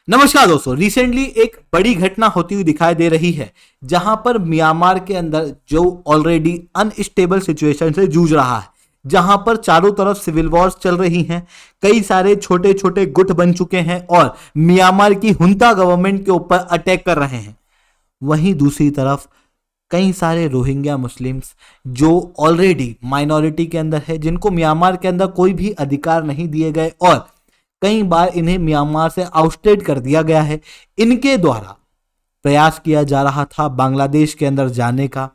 नमस्कार दोस्तों, रिसेंटली एक बड़ी घटना होती हुई दिखाई दे रही है जहां पर म्यांमार के अंदर जो ऑलरेडी अनस्टेबल सिचुएशन से जूझ रहा है, जहां पर चारों तरफ सिविल वॉर्स चल रही हैं, कई सारे छोटे छोटे गुट बन चुके हैं और म्यांमार की हुंता गवर्नमेंट के ऊपर अटैक कर रहे हैं। वहीं दूसरी तरफ कई सारे रोहिंग्या मुस्लिम्स जो ऑलरेडी माइनॉरिटी के अंदर है, जिनको म्यांमार के अंदर कोई भी अधिकार नहीं दिए गए और कई बार इन्हें म्यांमार से आउटस्टेट कर दिया गया है, इनके द्वारा प्रयास किया जा रहा था बांग्लादेश के अंदर जाने का,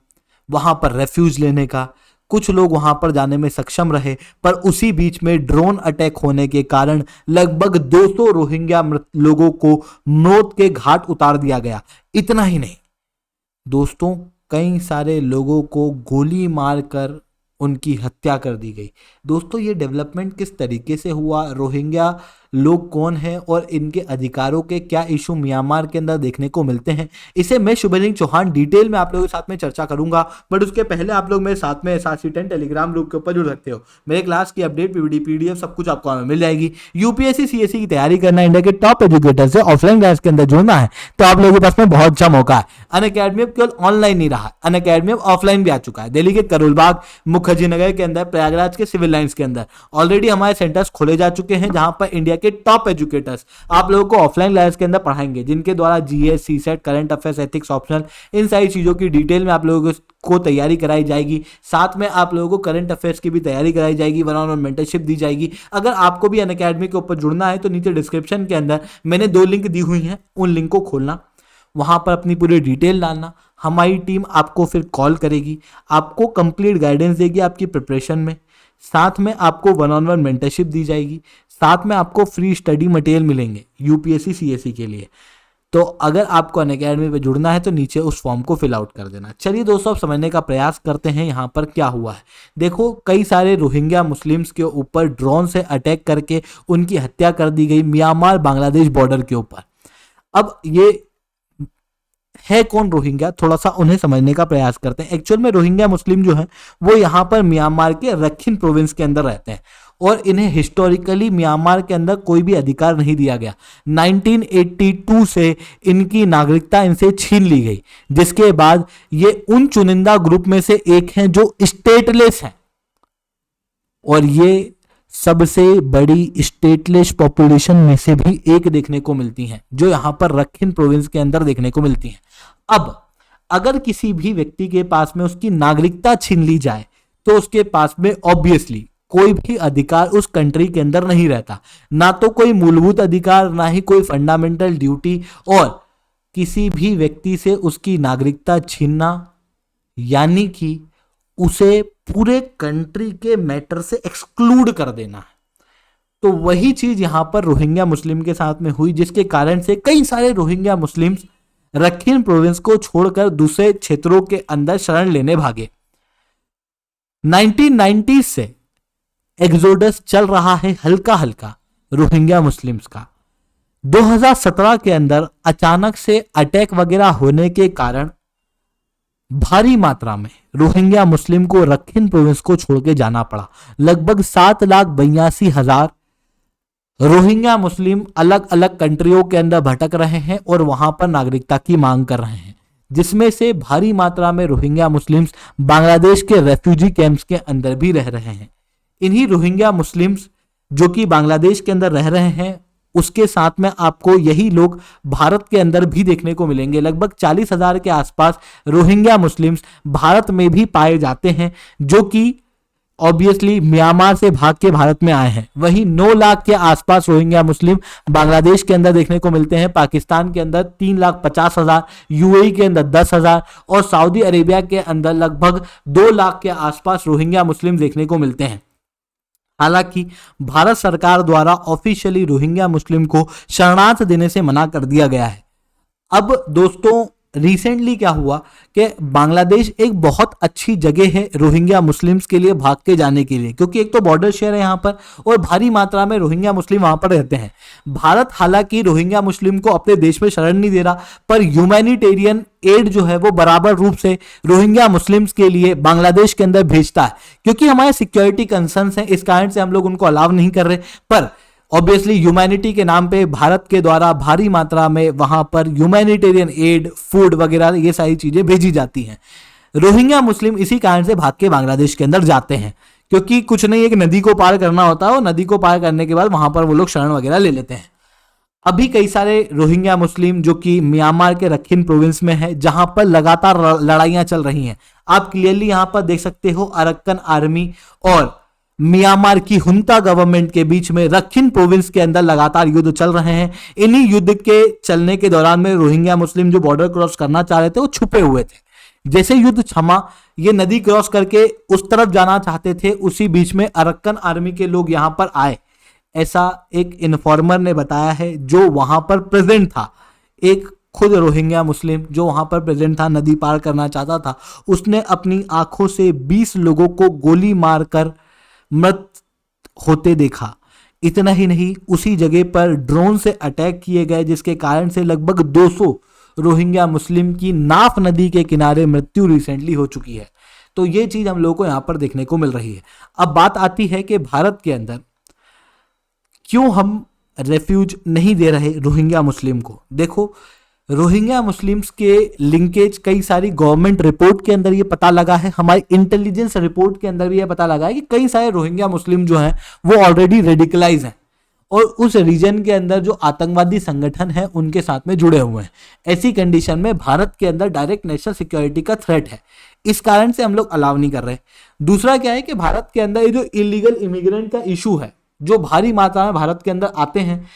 वहां पर रेफ्यूज लेने का। कुछ लोग वहां पर जाने में सक्षम रहे, पर उसी बीच में ड्रोन अटैक होने के कारण लगभग 200 रोहिंग्या लोगों को मौत के घाट उतार दिया गया। इतना ही नहीं दोस्तों, कई सारे लोगों को गोली मारकर उनकी हत्या कर दी गई। दोस्तों, ये डेवलपमेंट किस तरीके से हुआ, रोहिंग्या लोग कौन हैं और इनके अधिकारों के क्या इशू म्यांमार के अंदर देखने को मिलते हैं, इसे मैं शुभलिंग चौहान डिटेल में आप लोगों के साथ में चर्चा करूंगा। बट उसके पहले आप लोग मेरे साथ में SRC10 टेलीग्राम ग्रुप के ऊपर जुड़ सकते हो। मेरे क्लास की अपडेट, PDF सब कुछ आपको मिल जाएगी। यूपीएससी CSE की तैयारी करना, इंडिया के टॉप एजुकेटर से ऑफलाइन क्लास के अंदर जुड़ना है तो आप लोगों के पास में बहुत अच्छा मौका है। अनअकैडमी अब केवल ऑनलाइन नहीं रहा, अनअकैडमी अब ऑफलाइन भी आ चुका है। दिल्ली के करोलबाग, मुखर्जी नगर के अंदर, प्रयागराज के सिविल लाइंस के अंदर ऑलरेडी हमारे सेंटर्स खोले जा चुके हैं, जहां पर इंडिया के टॉप एजुकेटर्स आप लोगों को ऑफलाइन क्लास के अंदर पढ़ाएंगे, जिनके द्वारा GS, CSET, current affairs, ethics, optional, इन सारी चीजों की डिटेल में आप लोगों को तैयारी कराई जाएगी। साथ में आप लोगों को करंट अफेयर्स की भी तैयारी कराई जाएगी, 1-on-1 मेंटरशिप दी जाएगी। अगर आपको भी अनअकैडमी के ऊपर जुड़ना है तो नीचे डिस्क्रिप्शन के अंदर मैंने 2 लिंक दी हुई हैं, उन लिंक को खोलना, वहां पर अपनी पूरी डिटेल डालना। हमारी टीम आपको फिर कॉल करेगी, आपको कंप्लीट गाइडेंस देगी आपकी प्रिपरेशन में। साथ में आपको 1-on-1 मेंटरशिप दी जाएगी, साथ में आपको फ्री स्टडी मटेरियल मिलेंगे यूपीएससी CSE के लिए। तो अगर आपको अनअकैडमी पे जुड़ना है तो नीचे उस फॉर्म को फिल आउट कर देना। चलिए दोस्तों, अब समझने का प्रयास करते हैं यहाँ पर क्या हुआ है। देखो, कई सारे रोहिंग्या मुस्लिम्स के ऊपर ड्रोन से अटैक करके उनकी हत्या कर दी गई म्यांमार बांग्लादेश बॉर्डर के ऊपर। अब ये है कौन रोहिंग्या, थोड़ा सा उन्हें समझने का प्रयास करते हैं। एक्चुअल में रोहिंग्या मुस्लिम जो हैं वो यहाँ पर म्यांमार के रखिन प्रोविंस के अंदर रहते हैं और इन्हें हिस्टोरिकली म्यांमार के अंदर कोई भी अधिकार नहीं दिया गया। 1982 से इनकी नागरिकता इनसे छीन ली गई, जिसके बाद ये उन चुनिंदा ग्रुप में से एक हैं जो स्टेटलेस हैं और ये सबसे बड़ी स्टेटलेस पॉपुलेशन में से भी एक देखने को मिलती हैं, जो यहां पर रखिन प्रोविंस के अंदर देखने को मिलती हैं। अब अगर किसी भी व्यक्ति के पास में उसकी नागरिकता छीन ली जाए तो उसके पास में ऑब्वियसली कोई भी अधिकार उस कंट्री के अंदर नहीं रहता, ना तो कोई मूलभूत अधिकार, ना ही कोई फंडामेंटल ड्यूटी। और किसी भी व्यक्ति से उसकी नागरिकता छीनना यानी कि उसे पूरे कंट्री के मैटर से एक्सक्लूड कर देना है। तो वही चीज यहां पर रोहिंग्या मुस्लिम के साथ में हुई, जिसके कारण से कई सारे रोहिंग्या मुस्लिम्स रखिन प्रोविंस को छोड़कर दूसरे क्षेत्रों के अंदर शरण लेने भागे। 1990 से एक्सोडस चल रहा है हल्का हल्का रोहिंग्या मुस्लिम्स का। 2017 के अंदर अचानक से अटैक वगैरह होने के कारण भारी मात्रा में रोहिंग्या मुस्लिम को रखिन प्रोविंस को छोड़ के जाना पड़ा। लगभग 7,82,000 रोहिंग्या मुस्लिम अलग अलग कंट्रियों के अंदर भटक रहे हैं और वहां पर नागरिकता की मांग कर रहे हैं, जिसमें से भारी मात्रा में रोहिंग्या मुस्लिम्स बांग्लादेश के रेफ्यूजी कैंप्स के अंदर भी रह रहे हैं। इन्हीं रोहिंग्या मुस्लिम्स जो कि बांग्लादेश के अंदर रह रहे हैं, उसके साथ में आपको यही लोग भारत के अंदर भी देखने को मिलेंगे। लगभग 40,000 के आसपास रोहिंग्या मुस्लिम्स भारत में भी पाए जाते हैं, जो कि ऑब्वियसली म्यांमार से भाग के भारत में आए हैं। वहीं 9 लाख के आसपास रोहिंग्या मुस्लिम बांग्लादेश के अंदर देखने को मिलते हैं, पाकिस्तान के अंदर 3,50,000, UAE के अंदर 10,000 और सऊदी अरेबिया के अंदर लगभग 2 लाख के आसपास रोहिंग्या मुस्लिम देखने को मिलते हैं। हालांकि भारत सरकार द्वारा ऑफिशियली रोहिंग्या मुस्लिम को शरणार्थ देने से मना कर दिया गया है। अब दोस्तों, रिसेंटली क्या हुआ कि बांग्लादेश एक बहुत अच्छी जगह है रोहिंग्या मुस्लिम्स के लिए भाग के जाने के लिए, क्योंकि एक तो बॉर्डर शेयर है यहाँ पर और भारी मात्रा में रोहिंग्या मुस्लिम वहां पर रहते हैं। भारत हालांकि रोहिंग्या मुस्लिम को अपने देश में शरण नहीं दे रहा, पर ह्यूमैनिटेरियन एड जो है वो बराबर रूप से रोहिंग्या मुस्लिम्स के लिए बांग्लादेश के अंदर भेजता है, क्योंकि हमारे सिक्योरिटी कंसर्न्स हैं, इस कारण से हम लोग उनको अलाउ नहीं कर रहे। पर ऑब्वियसली ह्यूमैनिटी के नाम पे भारत के द्वारा भारी मात्रा में वहां पर ह्यूमैनिटेरियन एड, फूड वगैरह ये सारी चीजें भेजी जाती हैं। रोहिंग्या मुस्लिम इसी कारण से भाग के बांग्लादेश के अंदर जाते हैं, क्योंकि कुछ नहीं, एक नदी को पार करना होता है और नदी को पार करने के बाद वहां पर वो लोग शरण वगैरह ले लेते हैं। अभी कई सारे रोहिंग्या मुस्लिम जो कि म्यांमार के रखिन प्रोविंस में है, जहां पर लगातार लड़ाइयां चल रही हैं। आप क्लियरली यहां पर देख सकते हो अरक्कन आर्मी और म्यांमार की हुंता गवर्नमेंट के बीच में रखिन प्रोविंस के अंदर लगातार युद्ध चल रहे हैं। इन्हीं युद्ध के चलने के दौरान में रोहिंग्या मुस्लिम जो बॉर्डर क्रॉस करना चाह रहे थे वो छुपे हुए थे। जैसे युद्ध थमा, ये नदी क्रॉस करके उस तरफ जाना चाहते थे, उसी बीच में अरक्कन आर्मी के लोग यहां पर आए, ऐसा एक इन्फॉर्मर ने बताया है जो वहां पर प्रेजेंट था। एक खुद रोहिंग्या मुस्लिम जो वहां पर प्रेजेंट था, नदी पार करना चाहता था, उसने अपनी आंखों से 20 लोगों को गोली मारकर मृत होते देखा। इतना ही नहीं, उसी जगह पर ड्रोन से अटैक किए गए, जिसके कारण से लगभग 200 रोहिंग्या मुस्लिम की नाफ नदी के किनारे मृत्यु रिसेंटली हो चुकी है। तो ये चीज हम लोगों को यहां पर देखने को मिल रही है। अब बात आती है कि भारत के अंदर क्यों हम रेफ्यूज नहीं दे रहे रोहिंग्या मुस्लिम को। देखो, रोहिंग्या मुस्लिम्स के लिंकेज कई सारी गवर्नमेंट रिपोर्ट के अंदर ये पता लगा है, हमारी इंटेलिजेंस रिपोर्ट के अंदर भी ये पता लगा है कि कई सारे रोहिंग्या मुस्लिम जो हैं वो ऑलरेडी रेडिकलाइज हैं और उस रीजन के अंदर जो आतंकवादी संगठन है उनके साथ में जुड़े हुए हैं। ऐसी कंडीशन में भारत के अंदर डायरेक्ट नेशनल सिक्योरिटी का थ्रेट है, इस कारण से हम लोग अलाउ नहीं कर रहे। दूसरा क्या है कि भारत के अंदर ये जो इलीगल इमिग्रेंट का इशू है, जो भारी मात्रा में भारत के अंदर आते हैं,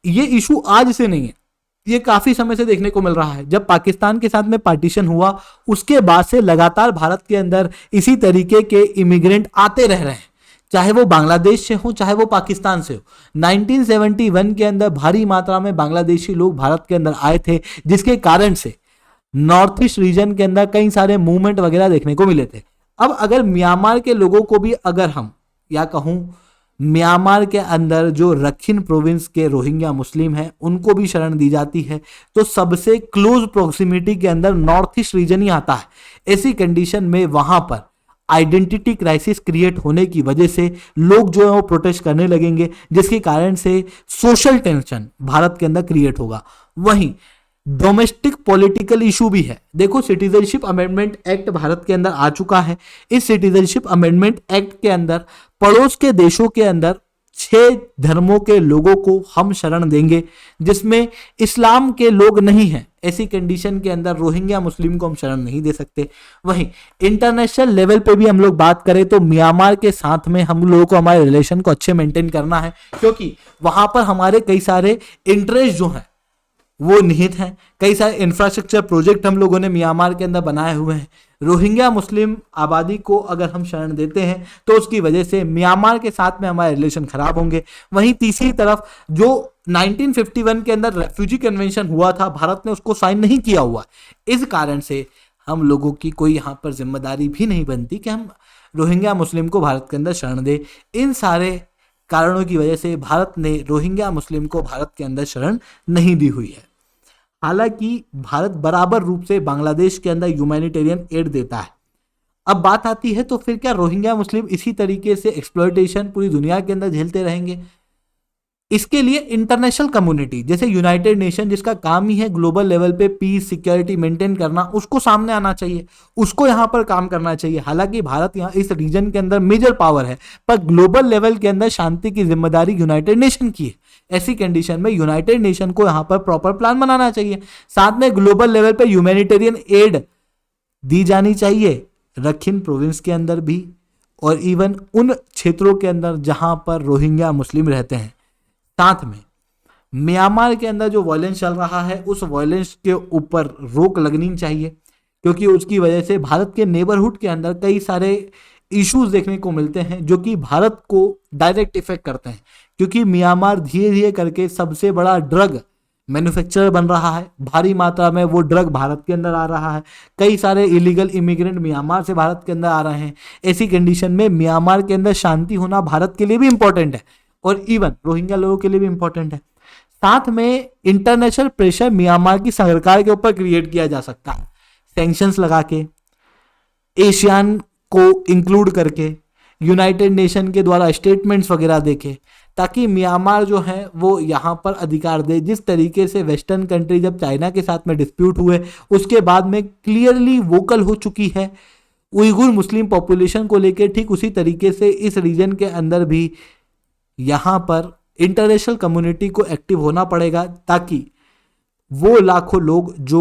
ये इशू आज से नहीं है, ये काफी समय से देखने को मिल रहा है। जब पाकिस्तान के साथ में पार्टीशन हुआ उसके बाद से लगातार भारत के अंदर इसी तरीके के इमिग्रेंट आते रह रहे हैं, चाहे वो बांग्लादेश से हो चाहे वो पाकिस्तान से हो। 1971 के अंदर भारी मात्रा में बांग्लादेशी लोग भारत के अंदर आए थे, जिसके कारण से नॉर्थ ईस्ट रीजन के अंदर कई सारे मूवमेंट वगैरह देखने को मिले थे। अब अगर म्यांमार के लोगों को भी, अगर हम या कहूं म्यांमार के अंदर जो रखिन प्रोविंस के रोहिंग्या मुस्लिम हैं उनको भी शरण दी जाती है, तो सबसे क्लोज प्रोक्सिमिटी के अंदर नॉर्थ ईस्ट रीजन ही आता है। ऐसी कंडीशन में वहां पर आइडेंटिटी क्राइसिस क्रिएट होने की वजह से लोग जो है वो प्रोटेस्ट करने लगेंगे, जिसके कारण से सोशल टेंशन भारत के अंदर क्रिएट होगा। वहीं डोमेस्टिक पॉलिटिकल इशू भी है। देखो, सिटीजनशिप अमेंडमेंट एक्ट भारत के अंदर आ चुका है। इस सिटीजनशिप अमेंडमेंट एक्ट के अंदर पड़ोस के देशों के अंदर 6 धर्मों के लोगों को हम शरण देंगे, जिसमें इस्लाम के लोग नहीं हैं। ऐसी कंडीशन के अंदर रोहिंग्या मुस्लिम को हम शरण नहीं दे सकते। वहीं इंटरनेशनल लेवल पे भी हम लोग बात करें तो म्यांमार के साथ में हम लोगों को हमारे रिलेशन को अच्छे मेंटेन करना है, क्योंकि वहां पर हमारे कई सारे इंटरेस्ट जो हैं वो निहित हैं। कई सारे इंफ्रास्ट्रक्चर प्रोजेक्ट हम लोगों ने म्यांमार के अंदर बनाए हुए हैं। रोहिंग्या मुस्लिम आबादी को अगर हम शरण देते हैं तो उसकी वजह से म्यांमार के साथ में हमारे रिलेशन खराब होंगे। वहीं तीसरी तरफ जो 1951 के अंदर रेफ्यूजी कन्वेंशन हुआ था, भारत ने उसको साइन नहीं किया हुआ। इस कारण से हम लोगों की कोई यहाँ पर जिम्मेदारी भी नहीं बनती कि हम रोहिंग्या मुस्लिम को भारत के अंदर शरण दें। इन सारे कारणों की वजह से भारत ने रोहिंग्या मुस्लिम को भारत के अंदर शरण नहीं दी हुई है। हालांकि भारत बराबर रूप से बांग्लादेश के अंदर ह्यूमैनिटेरियन एड देता है। अब बात आती है, तो फिर क्या रोहिंग्या मुस्लिम इसी तरीके से एक्सप्लॉयटेशन पूरी दुनिया के अंदर झेलते रहेंगे? इसके लिए इंटरनेशनल कम्युनिटी जैसे यूनाइटेड नेशन, जिसका काम ही है ग्लोबल लेवल पे पीस सिक्योरिटी मेंटेन करना, उसको सामने आना चाहिए, उसको यहाँ पर काम करना चाहिए। हालांकि भारत यहाँ इस रीजन के अंदर मेजर पावर है, पर ग्लोबल लेवल के अंदर शांति की जिम्मेदारी यूनाइटेड नेशन की है। ऐसी कंडीशन में यूनाइटेड नेशन को यहाँ पर प्रॉपर प्लान बनाना चाहिए। साथ में ग्लोबल लेवल पे ह्यूमैनिटेरियन एड दी जानी चाहिए, रखिन प्रोविंस के अंदर भी और इवन उन क्षेत्रों के अंदर जहां पर रोहिंग्या मुस्लिम रहते हैं। साथ में म्यांमार के अंदर जो वायलेंस चल रहा है उस वायलेंस के ऊपर रोक लगनी चाहिए, क्योंकि उसकी वजह से भारत के नेबरहुड के अंदर कई सारे इश्यूज देखने को मिलते हैं जो कि भारत को डायरेक्ट इफेक्ट करते हैं। क्योंकि म्यांमार धीरे धीरे करके सबसे बड़ा ड्रग मैन्युफैक्चरर बन रहा है, भारी मात्रा में वो ड्रग भारत के अंदर आ रहा है। कई सारे इलीगल इमिग्रेंट म्यांमार से भारत के अंदर आ रहे हैं। ऐसी कंडीशन में म्यांमार के अंदर शांति होना भारत के लिए भी इंपॉर्टेंट है और इवन रोहिंग्या लोगों के लिए भी इंपॉर्टेंट है। साथ में इंटरनेशनल प्रेशर म्यांमार की सरकार के ऊपर क्रिएट किया जा सकता है, सैंक्शंस लगा के, एशियान को इंक्लूड करके, यूनाइटेड नेशन के द्वारा स्टेटमेंट्स वगैरह देके, ताकि म्यांमार जो है वो यहाँ पर अधिकार दे। जिस तरीके से वेस्टर्न कंट्री जब चाइना के साथ में डिस्प्यूट हुए उसके बाद में क्लियरली वोकल हो चुकी है उइगुर मुस्लिम पॉपुलेशन को लेकर, ठीक उसी तरीके से इस रीजन के अंदर भी यहाँ पर इंटरनेशनल कम्युनिटी को एक्टिव होना पड़ेगा ताकि वो लाखों लोग जो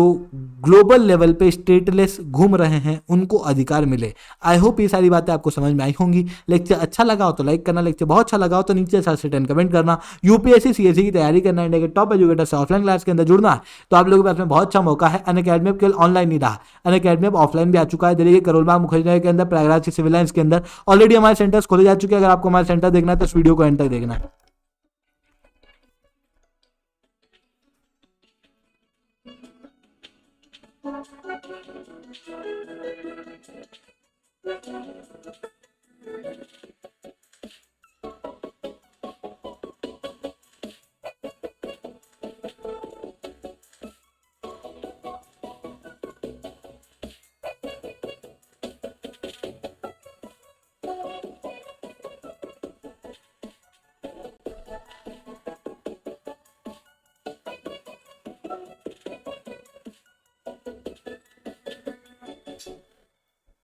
ग्लोबल लेवल पे स्टेटलेस घूम रहे हैं उनको अधिकार मिले। आई होप ये सारी बातें आपको समझ में आई होंगी। लेक्चर अच्छा लगा हो तो लाइक करना, लेक्चर बहुत अच्छा लगा हो तो नीचे 7 से 10 कमेंट करना। यूपीएससी सीएससी की तैयारी करना है, इंडिया के टॉप एजुकेटर से ऑफलाइन क्लास के अंदर जुड़ना है तो आप लोगों के पास में बहुत अच्छा मौका है। अनअकैडमी अब केवल ऑनलाइन नहीं रहा, अनअकैडमी अब ऑफलाइन भी आ चुका है। दिल्ली के करोलबाग मुखर्जी के अंदर, प्रयागराज के सिविल लाइंस के अंदर ऑलरेडी हमारे सेंटर्स खोले जा चुके हैं। अगर आपको हमारे सेंटर देखना है तो इस वीडियो को एंड तक देखना है।